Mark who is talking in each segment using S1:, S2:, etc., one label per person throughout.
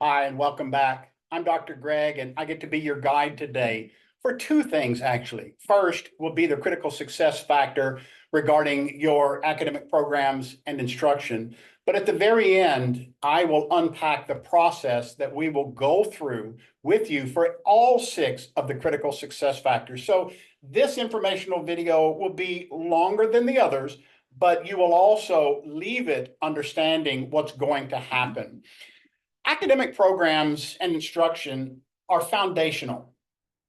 S1: Hi, and welcome back. I'm Dr. Greg, and I get to be your guide today for two things, actually. First will be the critical success factor regarding your academic programs and instruction. But at the very end, I will unpack the process that we will go through with you for all six of the critical success factors. So this informational video will be longer than the others, but you will also leave it understanding what's going to happen. Academic programs and instruction are foundational.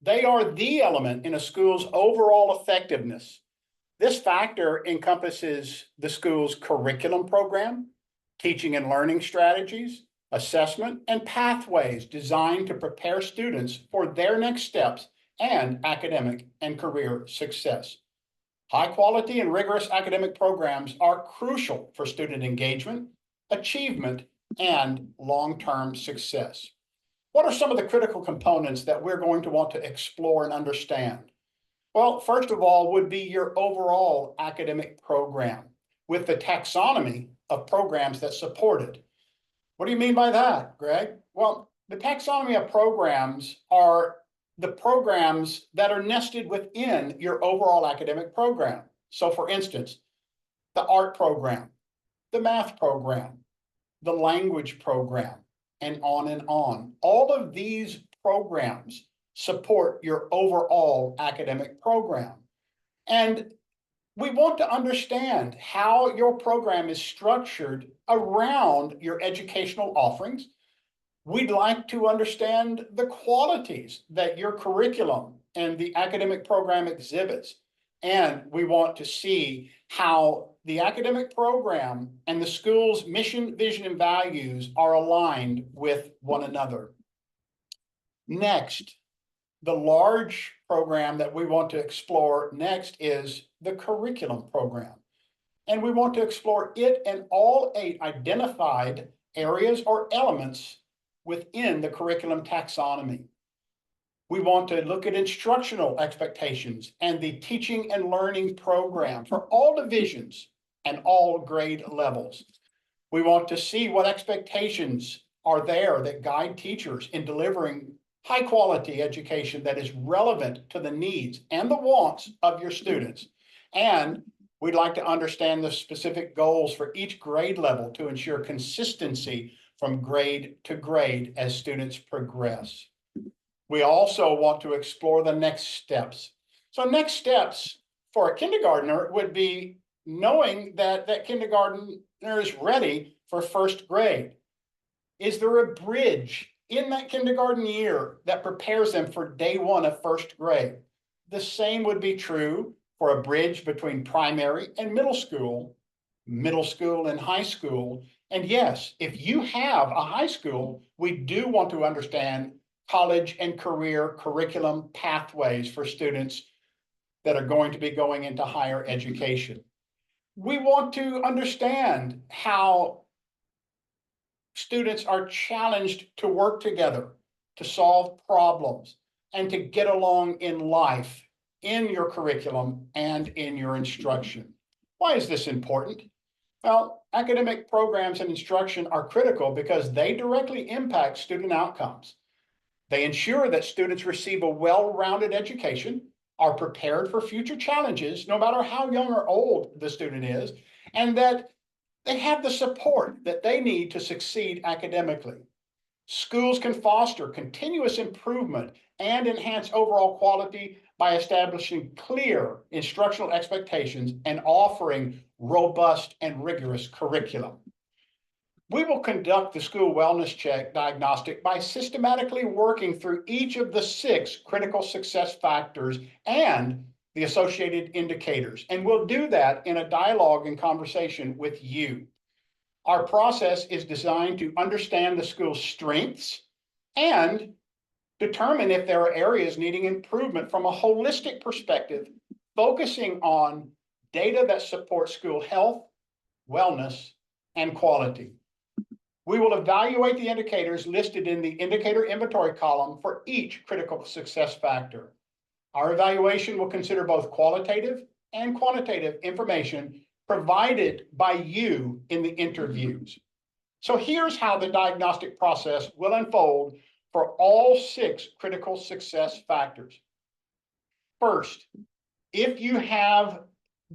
S1: They are the element in a school's overall effectiveness. This factor encompasses the school's curriculum program, teaching and learning strategies, assessment, and pathways designed to prepare students for their next steps and academic and career success. High quality and rigorous academic programs are crucial for student engagement, achievement, and long-term success. What are some of the critical components that we're going to want to explore and understand? Well, first of all, would be your overall academic program with the taxonomy of programs that support it. What do you mean by that, Greg? Well, the taxonomy of programs are the programs that are nested within your overall academic program. So for instance, the art program, the math program, the language program, and on and on. All of these programs support your overall academic program. And we want to understand how your program is structured around your educational offerings. We'd like to understand the qualities that your curriculum and the academic program exhibits. And we want to see how the academic program and the school's mission, vision, and values are aligned with one another. Next, the large program that we want to explore next is the curriculum program. And we want to explore it and all 8 identified areas or elements within the curriculum taxonomy. We want to look at instructional expectations and the teaching and learning program for all divisions and all grade levels. We want to see what expectations are there that guide teachers in delivering high quality education that is relevant to the needs and the wants of your students. And we'd like to understand the specific goals for each grade level to ensure consistency from grade to grade as students progress. We also want to explore the next steps. So next steps for a kindergartner would be knowing that that kindergartner is ready for first grade. Is there a bridge in that kindergarten year that prepares them for day one of first grade? The same would be true for a bridge between primary and middle school and high school. And yes, if you have a high school, we do want to understand college and career curriculum pathways for students that are going to be going into higher education. We want to understand how students are challenged to work together, to solve problems, and to get along in life, in your curriculum and in your instruction. Why is this important? Well, academic programs and instruction are critical because they directly impact student outcomes. They ensure that students receive a well-rounded education, are prepared for future challenges, no matter how young or old the student is, and that they have the support that they need to succeed academically. Schools can foster continuous improvement and enhance overall quality by establishing clear instructional expectations and offering robust and rigorous curriculum. We will conduct the school wellness check diagnostic by systematically working through each of the 6 critical success factors and the associated indicators. And we'll do that in a dialogue and conversation with you. Our process is designed to understand the school's strengths and determine if there are areas needing improvement from a holistic perspective, focusing on data that support school health, wellness, and quality. We will evaluate the indicators listed in the indicator inventory column for each critical success factor. Our evaluation will consider both qualitative and quantitative information provided by you in the interviews. So here's how the diagnostic process will unfold for all 6 critical success factors. First, if you have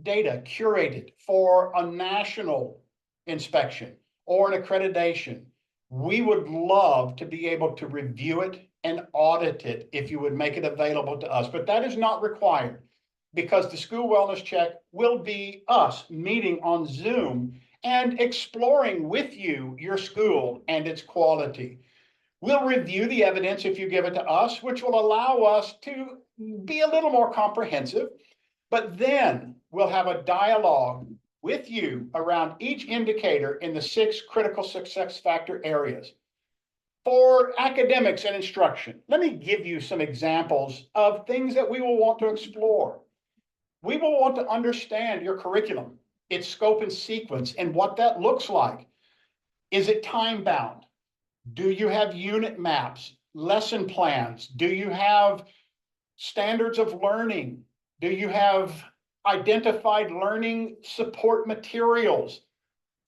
S1: data curated for a national inspection or an accreditation, we would love to be able to review it and audit it if you would make it available to us. But that is not required because the school wellness check will be us meeting on Zoom and exploring with you your school and its quality. We'll review the evidence if you give it to us, which will allow us to be a little more comprehensive. But then we'll have a dialogue with you around each indicator in the 6 critical success factor areas. For academics and instruction, let me give you some examples of things that we will want to explore. We will want to understand your curriculum, its scope and sequence, and what that looks like. Is it time-bound? Do you have unit maps, lesson plans? Do you have standards of learning? Do you have identified learning support materials,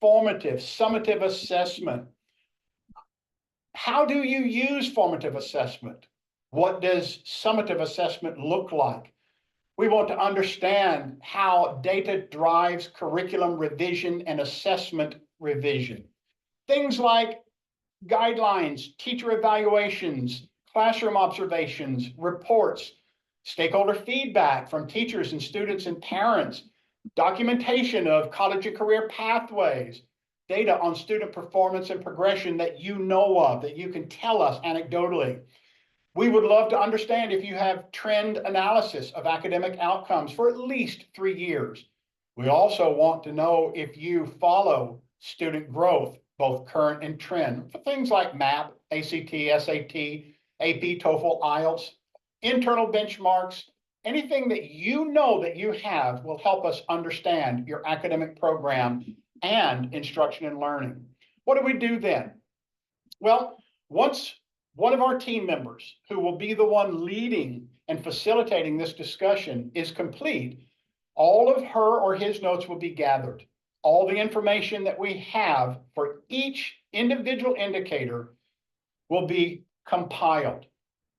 S1: formative, summative assessment? How do you use formative assessment? What does summative assessment look like? We want to understand how data drives curriculum revision and assessment revision. Things like guidelines, teacher evaluations, classroom observations, reports, stakeholder feedback from teachers and students and parents, documentation of college and career pathways, data on student performance and progression that you know of, that you can tell us anecdotally. We would love to understand if you have trend analysis of academic outcomes for at least 3 years. We also want to know if you follow student growth, both current and trend, for things like MAP, ACT, SAT, AP, TOEFL, IELTS, internal benchmarks. Anything that you know that you have will help us understand your academic program and instruction and learning. What do we do then? Well, once one of our team members, who will be the one leading and facilitating this discussion, is complete, all of her or his notes will be gathered. All the information that we have for each individual indicator will be compiled.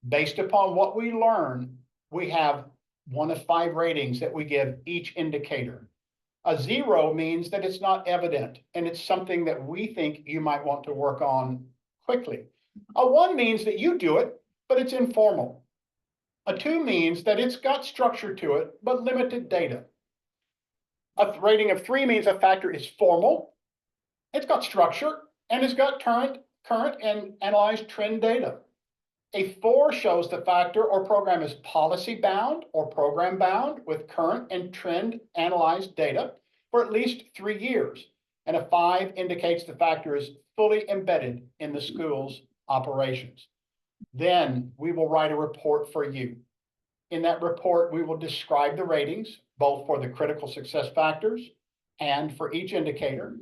S1: Based upon what we learn, we have 1 of 5 ratings that we give each indicator. A 0 means that it's not evident and it's something that we think you might want to work on quickly. A 1 means that you do it, but it's informal. A 2 means that it's got structure to it, but limited data. A rating of 3 means a factor is formal, it's got structure, and it's got current and analyzed trend data. A 4 shows the factor or program is policy bound or program bound with current and trend analyzed data for at least 3 years. And a 5 indicates the factor is fully embedded in the school's operations. Then we will write a report for you. In that report, we will describe the ratings, both for the critical success factors and for each indicator.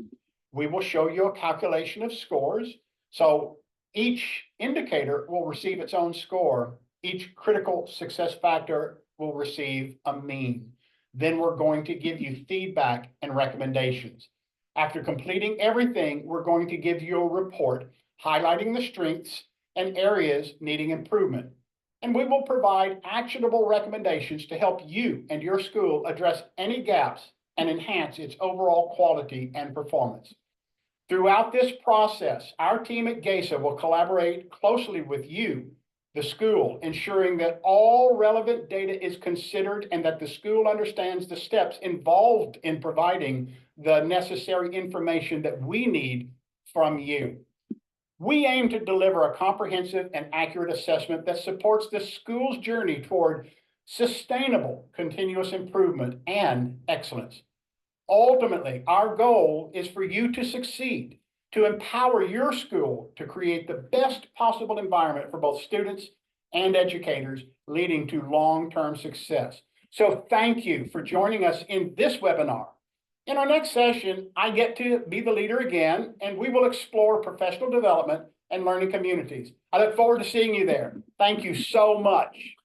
S1: We will show you a calculation of scores. So each indicator will receive its own score. Each critical success factor will receive a mean. Then we're going to give you feedback and recommendations. After completing everything, we're going to give you a report highlighting the strengths and areas needing improvement. And we will provide actionable recommendations to help you and your school address any gaps and enhance its overall quality and performance. Throughout this process, our team at GESA will collaborate closely with you, the school, ensuring that all relevant data is considered and that the school understands the steps involved in providing the necessary information that we need from you. We aim to deliver a comprehensive and accurate assessment that supports the school's journey toward sustainable continuous improvement and excellence. Ultimately, our goal is for you to succeed, to empower your school to create the best possible environment for both students and educators, leading to long-term success. So thank you for joining us in this webinar. In our next session, I get to be the leader again, and we will explore professional development and learning communities. I look forward to seeing you there. Thank you so much.